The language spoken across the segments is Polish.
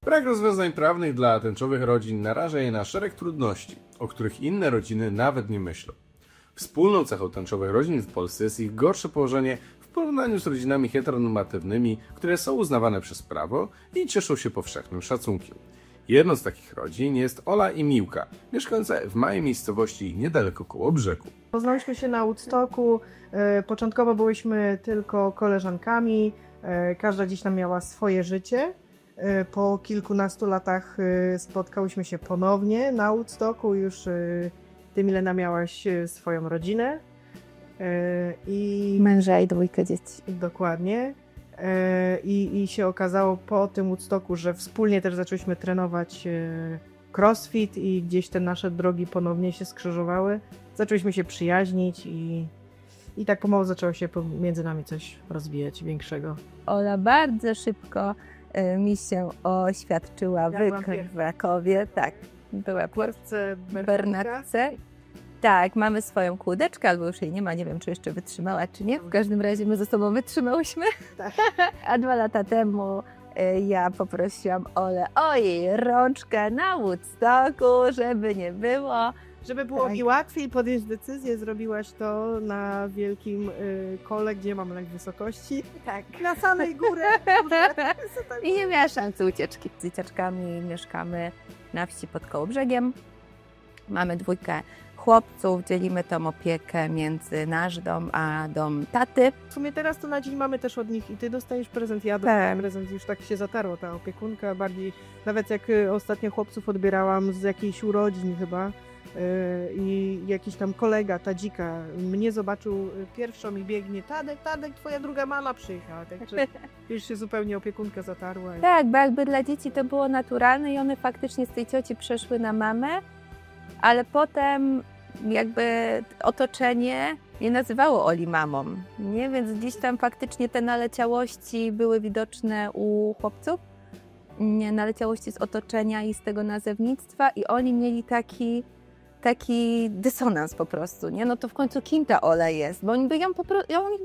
Brak rozwiązań prawnych dla tęczowych rodzin naraża je na szereg trudności, o których inne rodziny nawet nie myślą. Wspólną cechą tęczowych rodzin w Polsce jest ich gorsze położenie w porównaniu z rodzinami heteronormatywnymi, które są uznawane przez prawo i cieszą się powszechnym szacunkiem. Jedną z takich rodzin jest Ola i Miłka, mieszkające w małej miejscowości niedaleko Kołobrzegu. Poznałyśmy się na Woodstocku. Początkowo byłyśmy tylko koleżankami. Każda gdzieś tam miała swoje życie. Po kilkunastu latach spotkałyśmy się ponownie na Woodstocku. Już ty, Milena, miałaś swoją rodzinę. I Męża i 2 dzieci. dokładnie. I się okazało po tym Woodstocku, że wspólnie też zaczęliśmy trenować crossfit i gdzieś te nasze drogi ponownie się skrzyżowały. Zaczęliśmy się przyjaźnić i tak pomału zaczęło się między nami coś rozwijać większego. Ola bardzo szybko mi się oświadczyła w Krakowie. Tak, była w Bernatce. Tak, mamy swoją kłódeczkę, albo już jej nie ma, nie wiem, czy jeszcze wytrzymała, czy nie. W każdym razie my ze sobą wytrzymałyśmy. Tak. A 2 lata temu ja poprosiłam Olę o jej rączkę na Woodstocku, żeby nie było. Żeby było mi łatwiej podjąć decyzję, zrobiłaś to na wielkim kole, gdzie mam lęk wysokości. Tak. Na samej górze. I nie miała szansy ucieczki. Z dzieciaczkami mieszkamy na wsi pod Kołobrzegiem. Mamy 2 chłopców, dzielimy tą opiekę między nasz dom a dom taty. W sumie teraz to na dzień mamy też od nich i ty dostajesz prezent, ja dostaję prezent. Już tak się zatarło ta opiekunka. Bardziej, nawet jak ostatnio chłopców odbierałam z jakiejś urodzin chyba i jakiś tam kolega, Tadzika, mnie zobaczył pierwszą i biegnie: Tadek, twoja druga mama przyjechała. Także już się zupełnie opiekunka zatarła. Tak, bo jakby dla dzieci to było naturalne i one faktycznie z tej cioci przeszły na mamę, ale potem jakby otoczenie nie nazywało Oli mamą, nie? Więc gdzieś tam faktycznie te naleciałości były widoczne u chłopców, nie, naleciałości z otoczenia i z tego nazewnictwa i oni mieli taki dysonans po prostu, nie? No to w końcu kim ta Ola jest? Bo oni by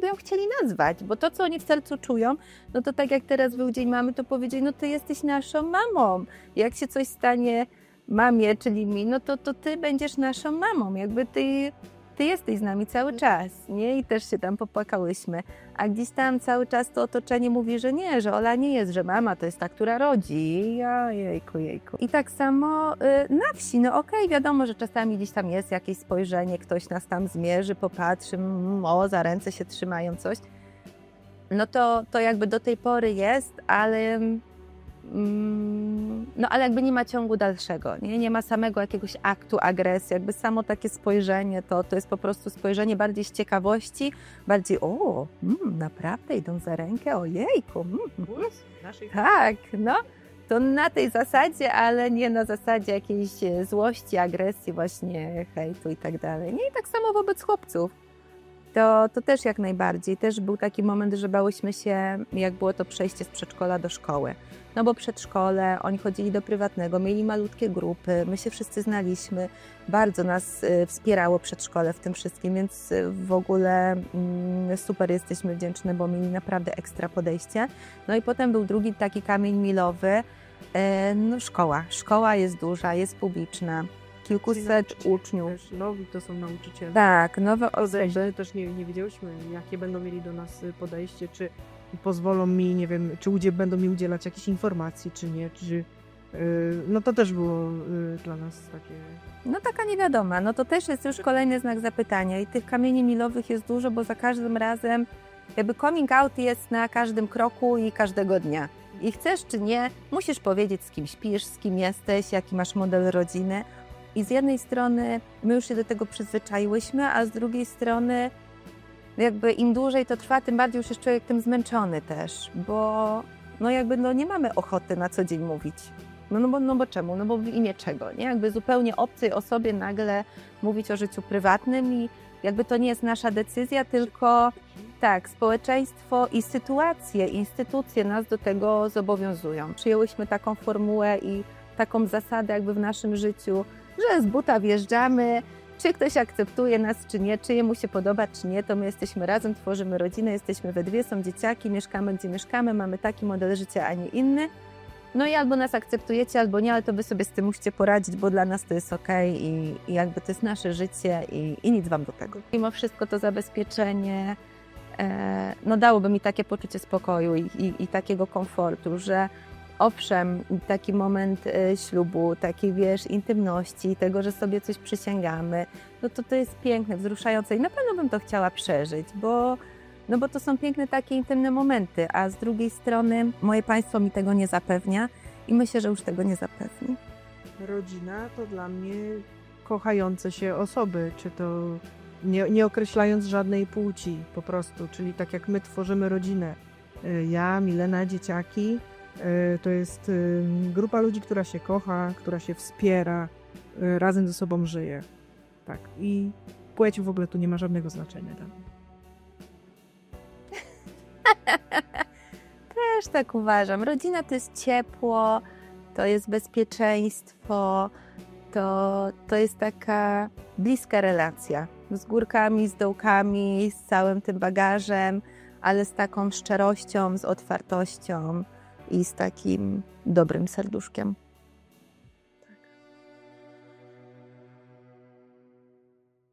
ją chcieli nazwać, bo to, co oni w sercu czują, no to tak jak teraz był Dzień Mamy, to powiedzieli: no ty jesteś naszą mamą. Jak się coś stanie mamie, czyli mi, no to ty będziesz naszą mamą, jakby ty jesteś z nami cały czas, nie? I też się tam popłakałyśmy. A gdzieś tam cały czas to otoczenie mówi, że nie, że Ola nie jest, że mama to jest ta, która rodzi. Ja, jejku. I tak samo na wsi, no okej, wiadomo, że czasami gdzieś tam jest jakieś spojrzenie, ktoś nas tam zmierzy, popatrzy, o, za ręce się trzymają, coś. No to jakby do tej pory jest, ale ale jakby nie ma ciągu dalszego, nie ma samego jakiegoś aktu agresji, jakby samo takie spojrzenie, to jest po prostu spojrzenie bardziej z ciekawości, bardziej naprawdę idą za rękę, ojejku. Tak, no, to na tej zasadzie, ale nie na zasadzie jakiejś złości, agresji, właśnie hejtu i tak dalej. Nie, i tak samo wobec chłopców. To też jak najbardziej. Też był taki moment, że bałyśmy się, jak było to przejście z przedszkola do szkoły. No bo przedszkole, oni chodzili do prywatnego, mieli malutkie grupy, my się wszyscy znaliśmy. Bardzo nas wspierało przedszkole w tym wszystkim, więc w ogóle super jesteśmy wdzięczne, bo mieli naprawdę ekstra podejście. No i potem był drugi taki kamień milowy, no szkoła. Szkoła jest duża, jest publiczna. Kilkuset uczniów. Też nowi to są nauczyciele. Tak, nowe osoby. Też nie wiedziałyśmy, jakie będą mieli do nas podejście, czy pozwolą mi, nie wiem, czy będą mi udzielać jakichś informacji, czy nie, no to też było dla nas takie... No taka niewiadoma, no to też jest już kolejny znak zapytania i tych kamieni milowych jest dużo, bo za każdym razem jakby coming out jest na każdym kroku i każdego dnia. I chcesz czy nie, musisz powiedzieć, z kim śpisz, z kim jesteś, jaki masz model rodziny. I z jednej strony my już się do tego przyzwyczaiłyśmy, a z drugiej strony jakby im dłużej to trwa, tym bardziej już jest człowiek tym zmęczony też, bo nie mamy ochoty na co dzień mówić. No bo czemu? No bo w imię czego, nie? Jakby zupełnie obcej osobie nagle mówić o życiu prywatnym i jakby to nie jest nasza decyzja, tylko tak, społeczeństwo i sytuacje, instytucje nas do tego zobowiązują. Przyjęłyśmy taką formułę i taką zasadę jakby w naszym życiu, że z buta wjeżdżamy, czy ktoś akceptuje nas, czy nie, czy jemu się podoba, czy nie, to my jesteśmy razem, tworzymy rodzinę, jesteśmy we dwie, są dzieciaki, mieszkamy gdzie mieszkamy, mamy taki model życia, a nie inny. No i albo nas akceptujecie, albo nie, ale to wy sobie z tym musicie poradzić, bo dla nas to jest okej i jakby to jest nasze życie i nic wam do tego. Mimo wszystko to zabezpieczenie no dałoby mi takie poczucie spokoju i takiego komfortu, że owszem, taki moment ślubu, takiej wiesz, intymności, tego, że sobie coś przysięgamy, no to jest piękne, wzruszające i na pewno bym to chciała przeżyć, bo to są piękne takie intymne momenty, a z drugiej strony moje państwo mi tego nie zapewnia i myślę, że już tego nie zapewni. Rodzina to dla mnie kochające się osoby, czy to nie określając żadnej płci po prostu, czyli tak jak my tworzymy rodzinę. Ja, Milena, dzieciaki, to jest grupa ludzi, która się kocha, która się wspiera, razem ze sobą żyje. Tak. I płeć w ogóle tu nie ma żadnego znaczenia dla mnie. Też tak uważam. Rodzina to jest ciepło, to jest bezpieczeństwo, to jest taka bliska relacja. Z górkami, z dołkami, z całym tym bagażem, ale z taką szczerością, z otwartością i z takim dobrym serduszkiem.